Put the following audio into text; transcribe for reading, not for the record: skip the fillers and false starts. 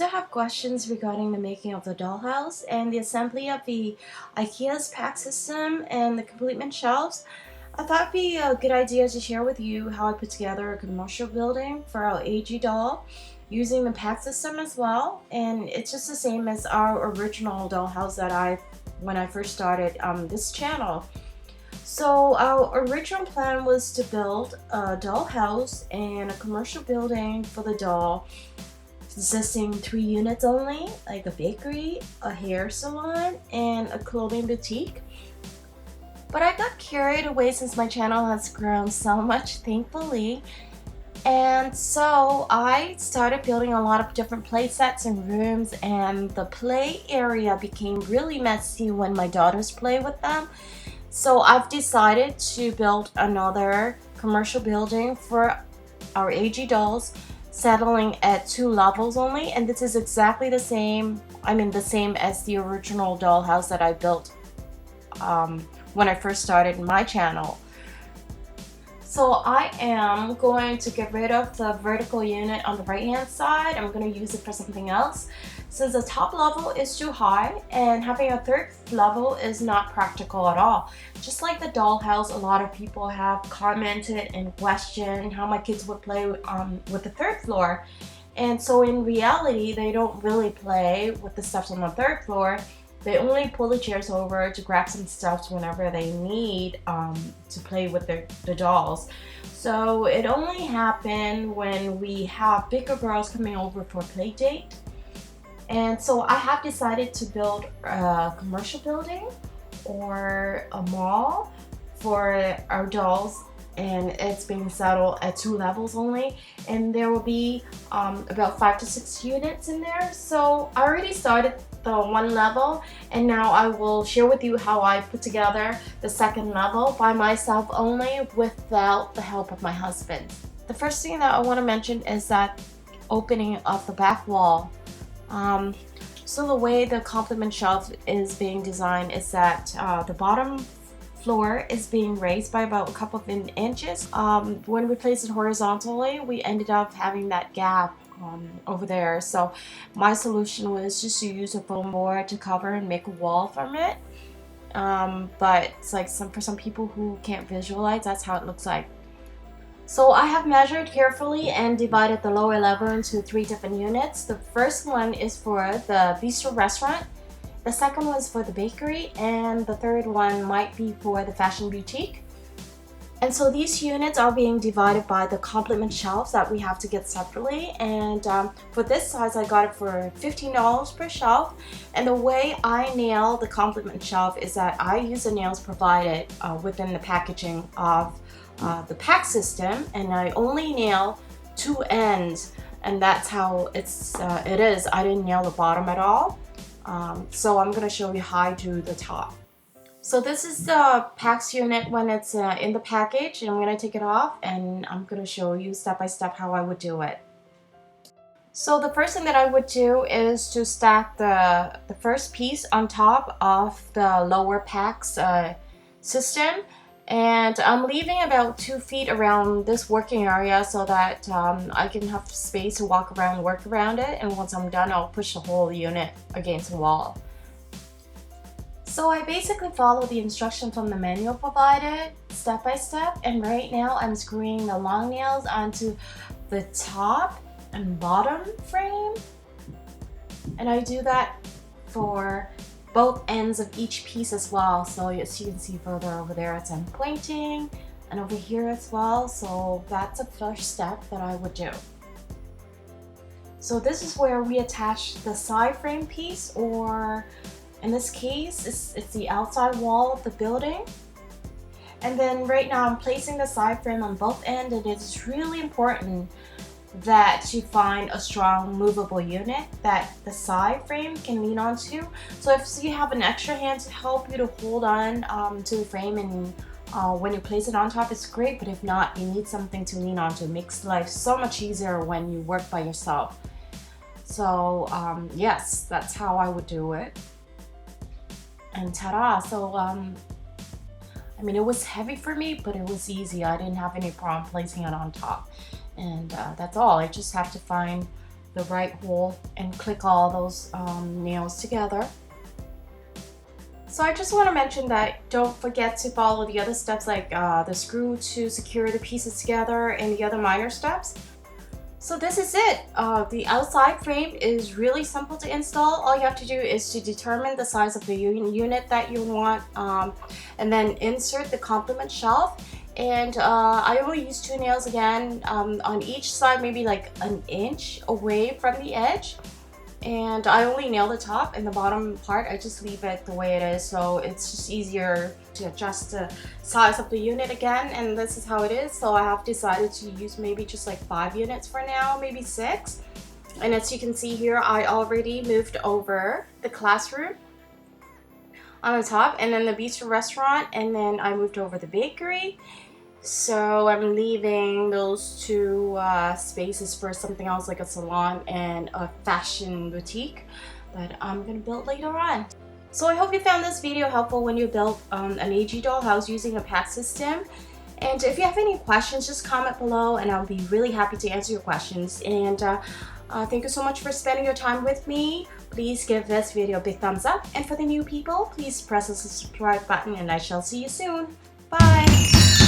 still have questions regarding the making of the dollhouse and the assembly of the IKEA's PAX system and the complement shelves. I thought it'd be a good idea to share with you how I put together a commercial building for our AG doll using the PAX system as well. And it's just the same as our original dollhouse that when I first started this channel. So our original plan was to build a dollhouse and a commercial building for the doll consisting 3 units only, like a bakery, a hair salon, and a clothing boutique. But I got carried away since my channel has grown so much, thankfully. And so I started building a lot of different play sets and rooms, and the play area became really messy when my daughters play with them. So I've decided to build another commercial building for our AG dolls, settling at 2 levels only, and this is exactly the same as the original dollhouse that I built when I first started my channel. So I am going to get rid of the vertical unit on the right hand side. I'm going to use it for something else, since the top level is too high and having a 3rd level is not practical at all. Just like the dollhouse, a lot of people have commented and questioned how my kids would play with the 3rd floor. And so in reality, they don't really play with the stuff on the 3rd floor. They only pull the chairs over to grab some stuff whenever they need to play with the dolls. So it only happened when we have bigger girls coming over for a play date. And so I have decided to build a commercial building or a mall for our dolls, and it's being settled at 2 levels only, and there will be about 5 to 6 units in there. So I already started the 1 level, and now I will share with you how I put together the 2nd level by myself only, without the help of my husband. The first thing that I want to mention is that opening of the back wall. So the way the complement shelf is being designed is that the bottom floor is being raised by about a couple of inches. When we placed it horizontally, we ended up having that gap over there. So my solution was just to use a foam board to cover and make a wall from it. But it's like for some people who can't visualize, that's how it looks like. So I have measured carefully and divided the lower level into 3 different units. The first one is for the bistro restaurant. The second one is for the bakery, and the 3rd one might be for the fashion boutique. And so these units are being divided by the complement shelves that we have to get separately. And for this size, I got it for $15 per shelf. And the way I nail the complement shelf is that I use the nails provided within the packaging of the PAX system, and I only nail 2 ends, and that's how it is. I didn't nail the bottom at all. So I'm going to show you how I do the top. So this is the PAX unit when it's in the package, and I'm going to take it off, and I'm going to show you step by step how I would do it. So the first thing that I would do is to stack the first piece on top of the lower PAX system. And I'm leaving about 2 feet around this working area so that I can have space to walk around and work around it. And once I'm done, I'll push the whole unit against the wall. So I basically follow the instructions from the manual provided step by step. And right now I'm screwing the long nails onto the top and bottom frame. And I do that for both ends of each piece as well. So as you can see further over there, it's I'm pointing, and over here as well. So that's a first step that I would do. So this is where we attach the side frame piece, or in this case, it's the outside wall of the building. And then right now I'm placing the side frame on both ends, and it's really important that you find a strong movable unit that the side frame can lean onto. So if you have an extra hand to help you to hold on to the frame, and when you place it on top, it's great, but if not, you need something to lean onto. It makes life so much easier when you work by yourself. So yes, that's how I would do it. And ta-da! So I mean, it was heavy for me, but it was easy. I didn't have any problem placing it on top. And that's all. I just have to find the right hole and click all those nails together. So I just want to mention that don't forget to follow the other steps like the screw to secure the pieces together and the other minor steps. So this is it. The outside frame is really simple to install. All you have to do is to determine the size of the unit that you want and then insert the complement shelf. And I only use 2 nails again on each side, maybe like an inch away from the edge. And I only nail the top, and the bottom part I just leave it the way it is, so it's just easier to adjust the size of the unit again. And this is how it is. So I have decided to use maybe just like 5 units for now, maybe 6. And as you can see here, I already moved over the classroom on the top, and then the bistro restaurant, and then I moved over the bakery. So I'm leaving those 2 spaces for something else like a salon and a fashion boutique that I'm gonna build later on. So I hope you found this video helpful when you build an AG dollhouse using a PAX system. And if you have any questions, just comment below and I'll be really happy to answer your questions. And thank you so much for spending your time with me. Please give this video a big thumbs up. And for the new people, please press the subscribe button and I shall see you soon. Bye!